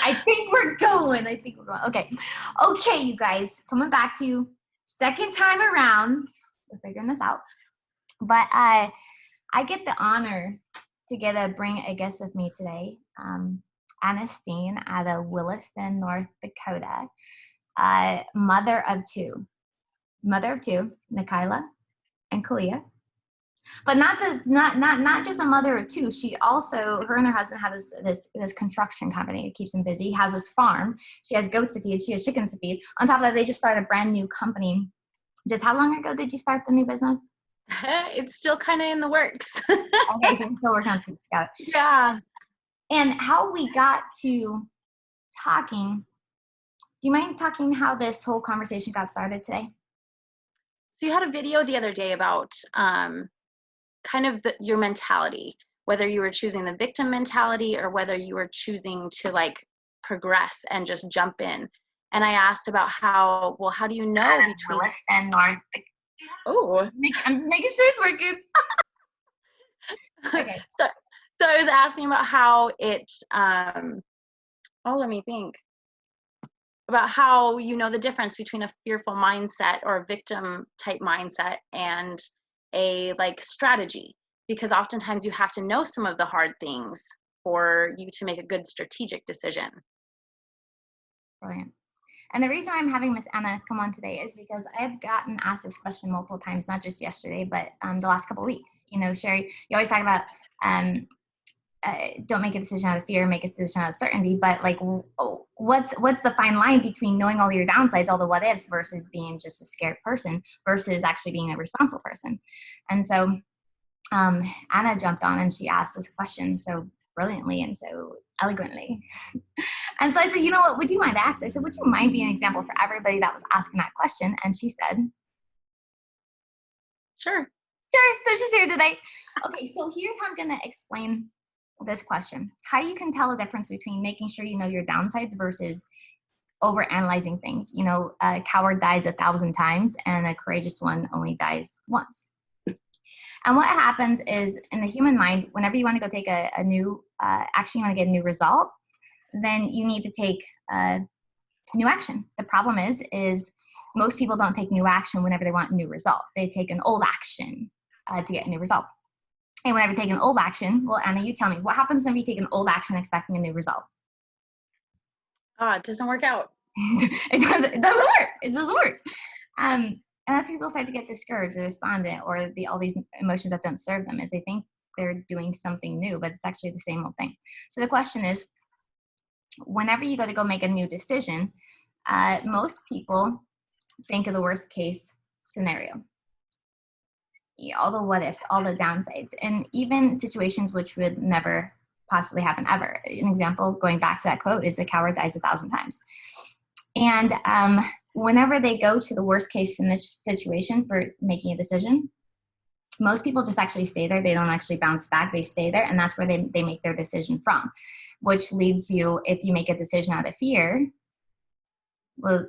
I think we're going. Okay. Okay, you guys, coming back to second time around. We're figuring this out. But I get the honor to bring a guest with me today. Anna Steen out of Williston, North Dakota. Mother of two, Nikayla and Kalia. But not just a mother of two. She also, her and her husband have this construction company. It keeps them busy. Has this farm. She has goats to feed. She has chickens to feed. On top of that, they just started a brand new company. Just how long ago did you start the new business? It's still kind of in the works. Okay, so you're still working on things. Got it. Yeah. And how we got to talking. Do you mind talking how this whole conversation got started today? So you had a video the other day about kind of your mentality, whether you were choosing the victim mentality or whether you were choosing to like progress and just jump in. And I asked about how do you know between Williston, North Dakota. Oh, I'm just making sure it's working. Okay. So I was asking about how it let me think. About how you know the difference between a fearful mindset or a victim type mindset and a like strategy, because oftentimes you have to know some of the hard things for you to make a good strategic decision. Brilliant. And the reason I'm having Miss Anna come on today is because I have gotten asked this question multiple times, not just yesterday, but the last couple of weeks. You know, Sherry, you always talk about don't make a decision out of fear, make a decision out of certainty. But like, what's the fine line between knowing all your downsides, all the what ifs, versus being just a scared person versus actually being a responsible person? And so Anna jumped on and she asked this question so brilliantly and so eloquently. And so I said, you know what, would you mind asking? I said, would you mind being an example for everybody that was asking that question? And she said, Sure. So she's here today. Okay, so here's how I'm going to explain this question. How you can tell the difference between making sure you know your downsides versus overanalyzing things. You know, a coward dies 1,000 times and a courageous one only dies once. And what happens is in the human mind, whenever you want to go take a new action, you want to get a new result, then you need to take new action. The problem is most people don't take new action whenever they want a new result. They take an old action to get a new result. And whenever you take an old action, well, Anna, you tell me, what happens when you take an old action expecting a new result? It doesn't work out. It doesn't work. And that's where people start to get discouraged or despondent or all these emotions that don't serve them, is they think they're doing something new, but it's actually the same old thing. So the question is, whenever you go to make a new decision, most people think of the worst case scenario. All the what ifs, all the downsides, and even situations which would never possibly happen ever. An example, going back to that quote, is a coward dies 1,000 times. And whenever they go to the worst case situation for making a decision, most people just actually stay there. They don't actually bounce back. They stay there, and that's where they make their decision from, which leads you, if you make a decision out of fear, well,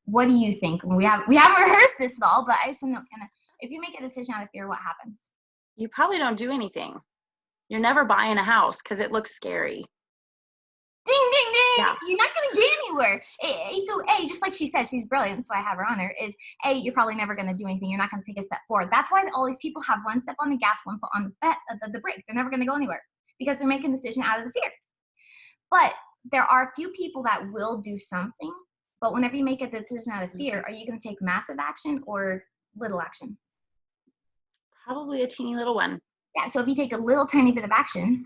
what do you think? We haven't rehearsed this at all, but I just want to know, kind of, if you make a decision out of fear, what happens? You probably don't do anything. You're never buying a house because it looks scary. Ding, ding, ding. Yeah. You're not going to get anywhere. So just like she said, she's brilliant, so I have her on her, is you're probably never going to do anything. You're not going to take a step forward. That's why all these people have one step on the gas, one foot on the brake. They're never going to go anywhere because they're making a decision out of the fear. But there are a few people that will do something. But whenever you make a decision out of fear, are you going to take massive action or little action? Probably a teeny little one. Yeah, so if you take a little tiny bit of action,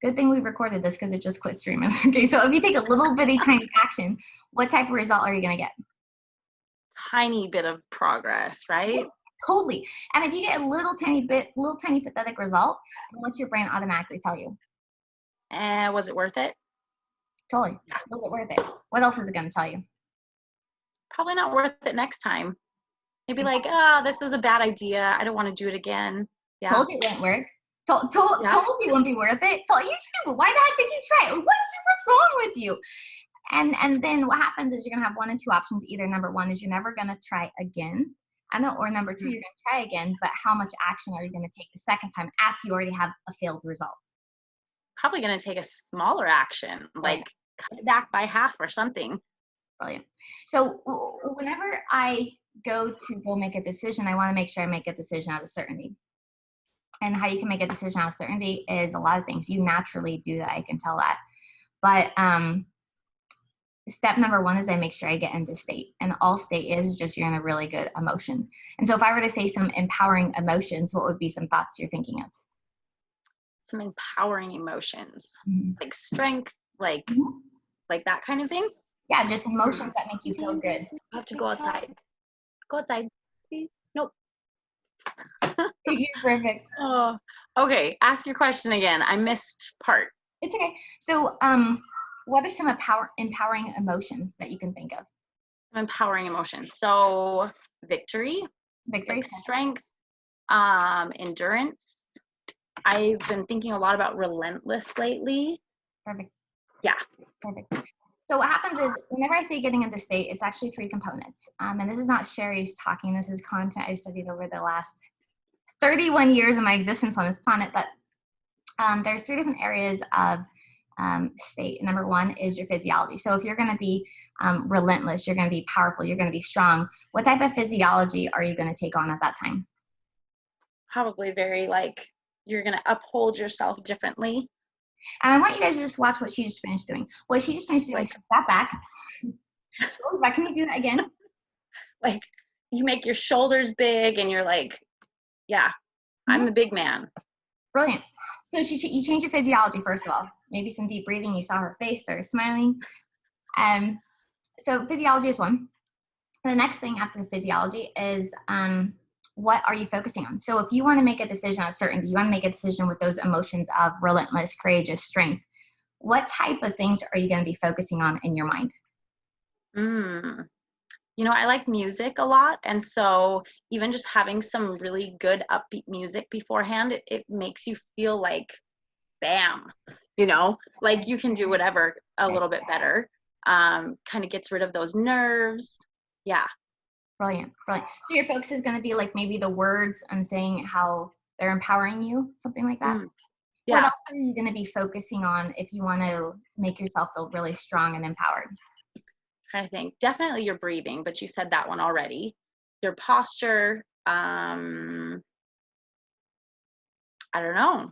good thing we've recorded this because it just quit streaming. Okay, so if you take a little bitty tiny action, what type of result are you going to get? Tiny bit of progress, right? Yeah, totally. And if you get a little tiny pathetic result, then what's your brain automatically tell you? Was it worth it? Totally. Was it worth it? What else is it going to tell you? Probably not worth it next time. Maybe like, this is a bad idea. I don't want to do it again. Yeah. Told you it wouldn't work. Told you it wouldn't be worth it. Told you stupid. Why the heck did you try it? What's wrong with you? And then what happens is you're gonna have one and two options. Either number one is you're never gonna try again. Or number two, you're gonna try again, but how much action are you gonna take the second time after you already have a failed result? Probably gonna take a smaller action, like cut it back by half or something. Brilliant. So whenever I go make a decision, I want to make sure I make a decision out of certainty. And how you can make a decision out of certainty is a lot of things. You naturally do that. I can tell that. But step number one is I make sure I get into state. And all state is just you're in a really good emotion. And so if I were to say some empowering emotions, what would be some thoughts you're thinking of? Some empowering emotions, Mm-hmm. like strength, like that kind of thing. Yeah, just emotions that make you feel good. I have to go outside. Go outside, please. Nope. You're perfect. Oh, okay. Ask your question again. I missed part. It's okay. So, what are some empowering emotions that you can think of? Empowering emotions. So, victory, Victory, like strength, endurance. I've been thinking a lot about relentless lately. Perfect. Yeah. Perfect. So what happens is whenever I say getting into state, it's actually 3 components. And this is not Sherry's talking. This is content I've studied over the last 31 years of my existence on this planet. But there's 3 different areas of state. Number 1 is your physiology. So if you're going to be relentless, you're going to be powerful, you're going to be strong, what type of physiology are you going to take on at that time? Probably very you're going to uphold yourself differently. And I want you guys to just watch what she just finished doing. What she just finished doing is she sat back. She goes back. Can you do that again? Like you make your shoulders big and you're like, yeah, I'm the big man. Brilliant. So you change your physiology, first of all. Maybe some deep breathing. You saw her face, started smiling. So physiology is one. The next thing after the physiology is what are you focusing on? So if you want to make a decision of certainty, you want to make a decision with those emotions of relentless, courageous, strength, what type of things are you going to be focusing on in your mind? I like music a lot. And so even just having some really good upbeat music beforehand, it makes you feel like, bam, like you can do whatever a little bit better. Kind of gets rid of those nerves. Yeah. Brilliant. Brilliant. So your focus is going to be like maybe the words and saying how they're empowering you, something like that. Yeah. What else are you going to be focusing on if you want to make yourself feel really strong and empowered? I think definitely your breathing, but you said that one already. Your posture. I don't know.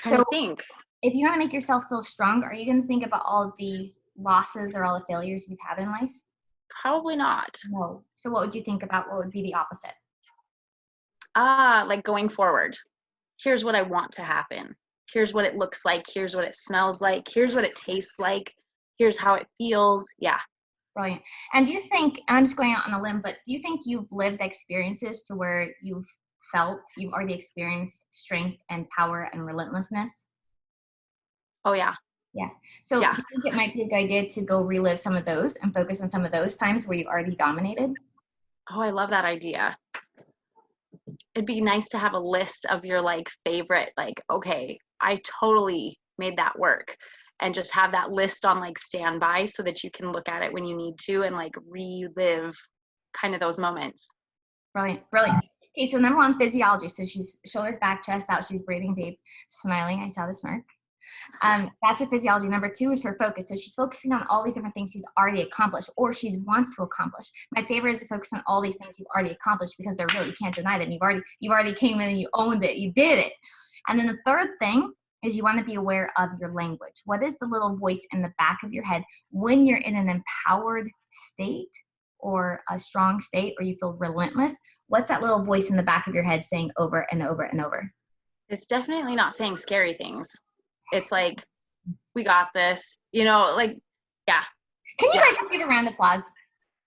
Trying to think. If you want to make yourself feel strong, are you going to think about all the losses or all the failures you've had in life? Probably not. No. So what would you think about? What would be the opposite? Like going forward. Here's what I want to happen. Here's what it looks like. Here's what it smells like. Here's what it tastes like. Here's how it feels. Yeah. Brilliant. And do you think, and I'm just going out on a limb, but do you think you've lived experiences to where you've already experienced strength and power and relentlessness? Oh, yeah. Yeah. So do you think it might be a good idea to go relive some of those and focus on some of those times where you already dominated? Oh, I love that idea. It'd be nice to have a list of your favorite, okay, I totally made that work, and just have that list on standby so that you can look at it when you need to and relive kind of those moments. Brilliant. Brilliant. Okay. So number 1, physiology. So she's shoulders back, chest out. She's breathing deep, smiling. I saw the smirk. That's her physiology. Number 2 is her focus. So she's focusing on all these different things she's already accomplished or she wants to accomplish. My favorite is to focus on all these things you've already accomplished because they're real. You can't deny them. You've already came in and you owned it. You did it. And then the third thing is you want to be aware of your language. What is the little voice in the back of your head when you're in an empowered state or a strong state or you feel relentless? What's that little voice in the back of your head saying over and over and over? It's definitely not saying scary things. It's like, we got this, yeah. Can you guys just give a round of applause?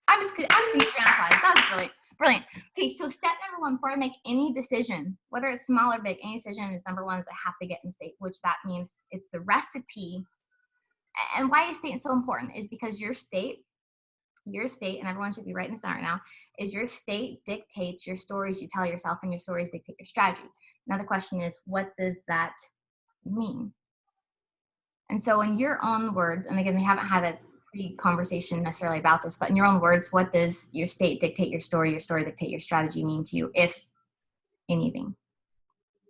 I'm just gonna give a round of applause. That was brilliant. Brilliant. Okay, so step number 1 before I make any decision, whether it's small or big, any decision is number 1 is I have to get in state, which that means it's the recipe. And why is state so important is because your state, and everyone should be writing this down right now, is your state dictates your stories you tell yourself and your stories dictate your strategy. Now the question is, what does that mean? And so in your own words, and again, we haven't had a pre-conversation necessarily about this, but in your own words, what does your state dictate your story dictate your strategy mean to you, if anything?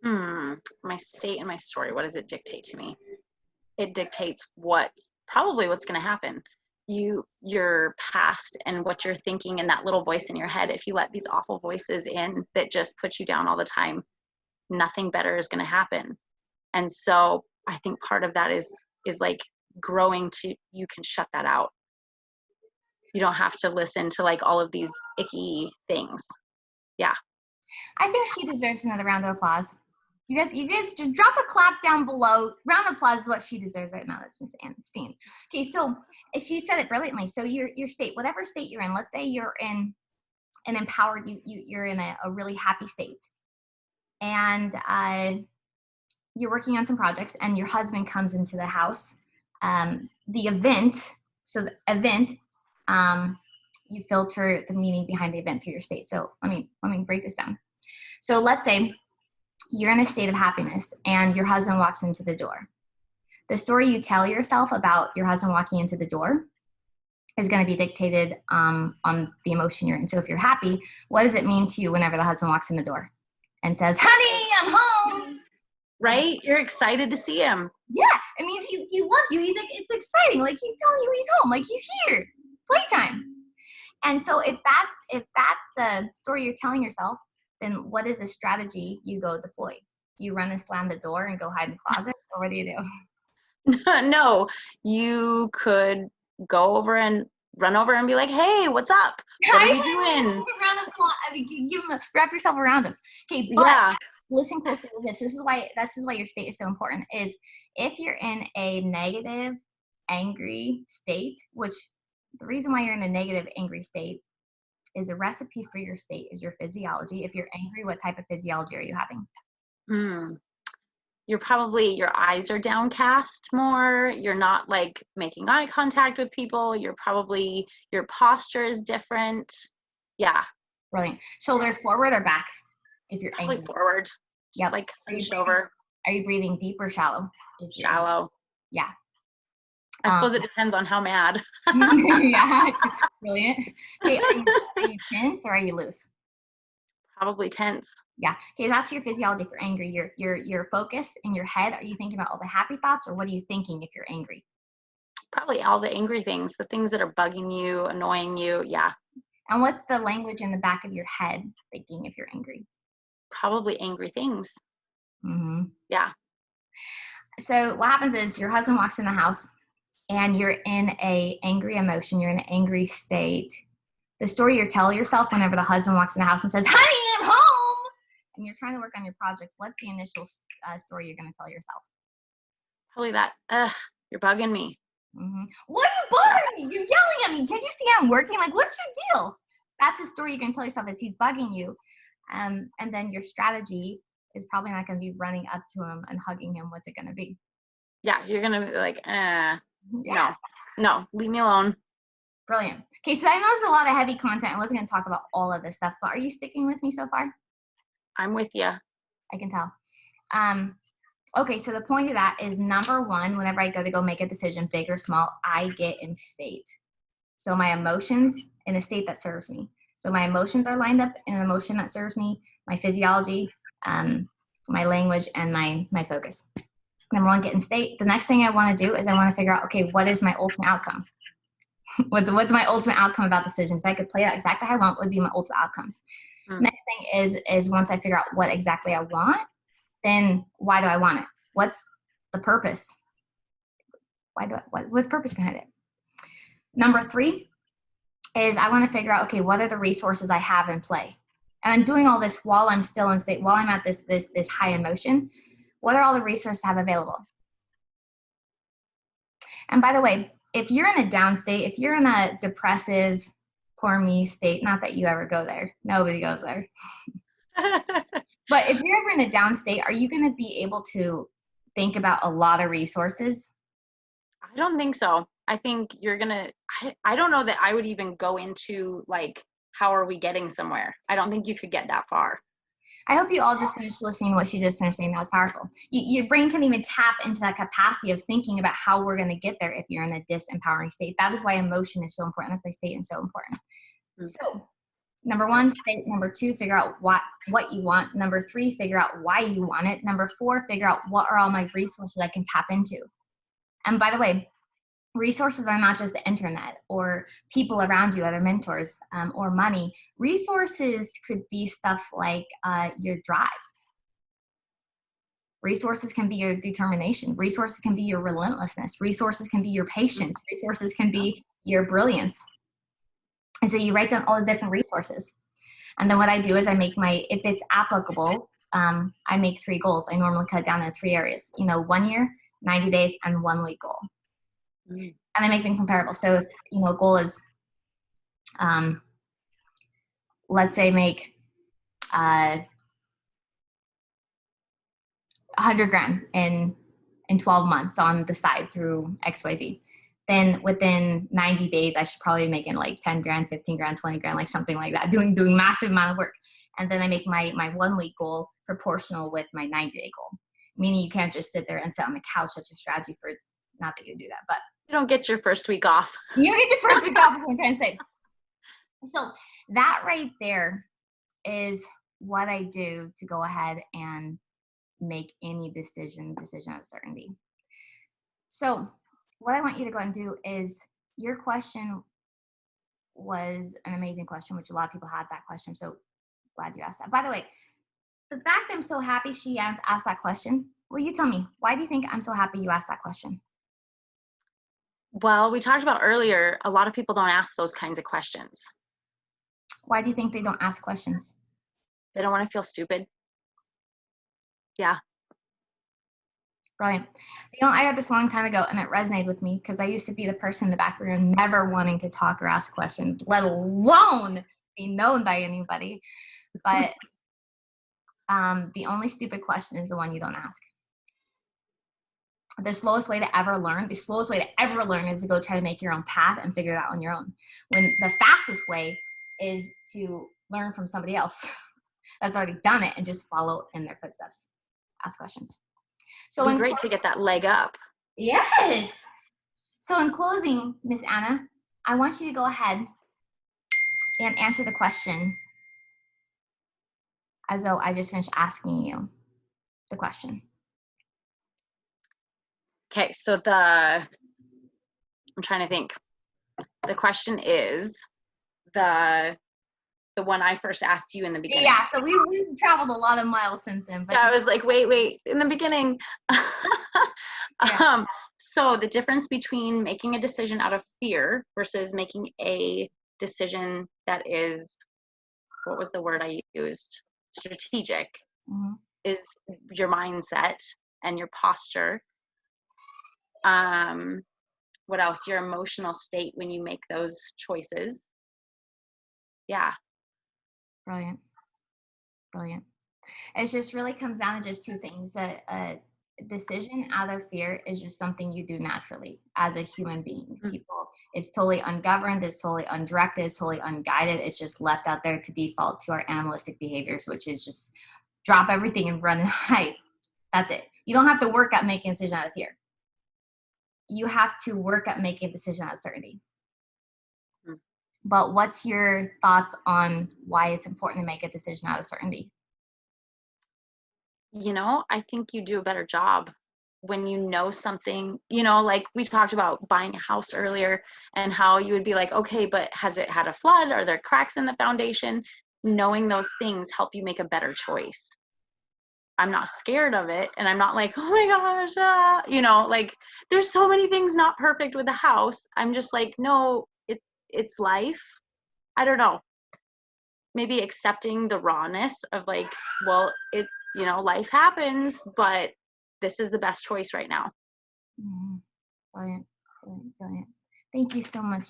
My state and my story, what does it dictate to me? It dictates what probably what's going to happen. Your past and what you're thinking and that little voice in your head, if you let these awful voices in that just put you down all the time, nothing better is going to happen. And so I think part of that is like growing to, you can shut that out. You don't have to listen to like all of these icky things. Yeah. I think she deserves another round of applause. You guys just drop a clap down below. Round of applause is what she deserves right now. That's Miss Anne Steen. Okay, so she said it brilliantly. So your state, whatever state you're in, let's say you're in an empowered, you're in a really happy state, and you're working on some projects, and your husband comes into the house. The event, you filter the meaning behind the event through your state. So let me break this down. So let's say you're in a state of happiness and your husband walks into the door. The story you tell yourself about your husband walking into the door is going to be dictated on the emotion you're in. So if you're happy, what does it mean to you whenever the husband walks in the door and says, "Honey, I'm home"? Right? You're excited to see him. Yeah, it means he loves you. He's like, it's exciting. Like he's telling you he's home. Like he's here. Playtime. And so if that's the story you're telling yourself, then what is the strategy you go deploy? Do you run and slam the door and go hide in the closet, or what do you do? No, you could go over and run over and be like, "Hey, what's up? What are you doing?" Wrap yourself around them. Okay, but Yeah. listen closely to this. This is why your state is so important. Is if you're in a negative, angry state, which the reason why you're in a negative, angry state is a recipe for your state is your physiology. If you're angry, what type of physiology are you having? Your eyes are downcast more. You're not like making eye contact with people. Your posture is different. Yeah. Brilliant. Shoulders forward or back? If you're Probably angry. forward. Yeah. Like hunched over. Are you breathing deep or shallow? Shallow. Yeah. I suppose it depends on how mad. Yeah. Brilliant. Okay, are you tense or are you loose? Probably tense. Yeah. Okay, that's your physiology for anger. Your focus in your head. Are you thinking about all the happy thoughts, or what are you thinking if you're angry? Probably all the angry things, the things that are bugging you, annoying you. Yeah. And what's the language in the back of your head thinking if you're angry? Probably angry things. Mm-hmm. Yeah. So what happens is your husband walks in the house and you're in a angry emotion. You're in an angry state. The story you tell yourself whenever the husband walks in the house and says, "Honey, I'm home," and you're trying to work on your project, what's the initial story you're going to tell yourself? Probably that, you're bugging me. Mm-hmm. Why are you bugging me? You're yelling at me. Can't you see I'm working? Like, what's your deal? That's the story you're going to tell yourself, is he's bugging you. And then your strategy is probably not going to be running up to him and hugging him. What's it going to be? Yeah, you're going to be like, Yeah. no, leave me alone. Brilliant. Okay, so I know there's a lot of heavy content. I wasn't going to talk about all of this stuff, but are you sticking with me so far? I'm with you. I can tell. Okay, so the point of that is, number one, whenever I go make a decision, big or small, I get in state. So my emotions in a state that serves me. So my emotions are lined up in an emotion that serves me, my physiology, my language, and my focus. Number one, get in state. The next thing I want to do is I want to figure out, okay, what is my ultimate outcome? What's my ultimate outcome about decision? If I could play out exactly how I want, what would be my ultimate outcome? Next thing is once I figure out what exactly I want, then why do I want it? What's the purpose? What's the purpose behind it? Number three is I want to figure out, okay, what are the resources I have in play? And I'm doing all this while I'm still in state, while I'm at this high emotion. What are all the resources I have available? And by the way, if you're in a down state, if you're in a depressive, poor me state, not that you ever go there, nobody goes there. But if you're ever in a down state, are you going to be able to think about a lot of resources? I don't think so. I think you're going to, I don't know that I would even go into like, how are we getting somewhere? I don't think you could get that far. I hope you all just finished listening to what she just finished saying. That was powerful. Your brain can't even tap into that capacity of thinking about how we're going to get there if you're in a disempowering state. That is why emotion is so important. That's why state is so important. Mm-hmm. So number one, state. Number two, figure out what you want. Number three, figure out why you want it. Number four, figure out what are all my resources I can tap into. And by the way, resources are not just the internet or people around you, other mentors, or money. Resources could be stuff like your drive. Resources can be your determination. Resources can be your relentlessness. Resources can be your patience. Resources can be your brilliance. And so you write down all the different resources. And then what I do is I make if it's applicable, I make 3 goals. I normally cut down in 3 areas, 1 year, 90 days, and 1 week goal. And I make them comparable. So if, a goal is, let's say make 100 grand in 12 months on the side through XYZ. Then within 90 days, I should probably be making like 10 grand, 15 grand, 20 grand, like something like that, doing massive amount of work. And then I make my 1 week goal proportional with my 90-day goal. Meaning you can't just sit there and sit on the couch. That's your strategy for, not that you do that, but. You don't get your first week off. You don't get your first week off is what I'm trying to say. So that right there is what I do to go ahead and make any decision of certainty. So what I want you to go and do is, your question was an amazing question, which a lot of people had that question. So glad you asked that. By the way, the fact I'm so happy she asked that question, well, you tell me, why do you think I'm so happy you asked that question? Well, we talked about earlier, a lot of people don't ask those kinds of questions. Why do you think they don't ask questions? They don't want to feel stupid. Yeah. Brilliant. I heard this a long time ago, and it resonated with me because I used to be the person in the back room never wanting to talk or ask questions, let alone be known by anybody. But the only stupid question is the one you don't ask. The slowest way to ever learn is to go try to make your own path and figure it out on your own. When the fastest way is to learn from somebody else that's already done it and just follow in their footsteps. Ask questions. So it's great to get that leg up. Yes. So in closing, Miss Anna, I want you to go ahead and answer the question as though I just finished asking you the question. Okay, so I'm trying to think. The question is the one I first asked you in the beginning. Yeah, so we've traveled a lot of miles since then. But yeah, I was like, wait, in the beginning. Yeah. So the difference between making a decision out of fear versus making a decision that is, what was the word I used? Strategic, is your mindset and your posture. What else? Your emotional state when you make those choices. Yeah. Brilliant. It just really comes down to just 2 things. A decision out of fear is just something you do naturally as a human being. People, it's totally ungoverned, it's totally undirected, it's totally unguided. It's just left out there to default to our animalistic behaviors, which is just drop everything and run and hide. That's it. You don't have to work at making a decision out of fear. You have to work at making a decision out of certainty. But what's your thoughts on why it's important to make a decision out of certainty? I think you do a better job when you know something, like we talked about buying a house earlier and how you would be like, okay, but has it had a flood? Are there cracks in the foundation? Knowing those things help you make a better choice. I'm not scared of it. And I'm not like, oh my gosh, like there's so many things not perfect with the house. I'm just like, no, it's life. I don't know. Maybe accepting the rawness of like, well, life happens, but this is the best choice right now. Brilliant. Thank you so much,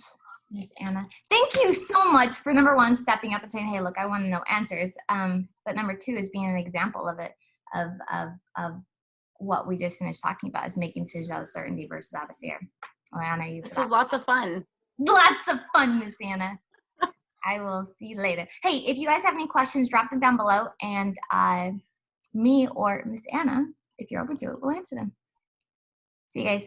Miss Anna. Thank you so much for, number 1, stepping up and saying, hey, look, I want to know answers. But number 2 is being an example of it, of what we just finished talking about, is making decisions out of certainty versus out of fear. Well, I honor you. This was lots of fun. Lots of fun, Miss Anna. I will see you later. Hey, if you guys have any questions, drop them down below, and me or Miss Anna, if you're open to it, will answer them. See you guys.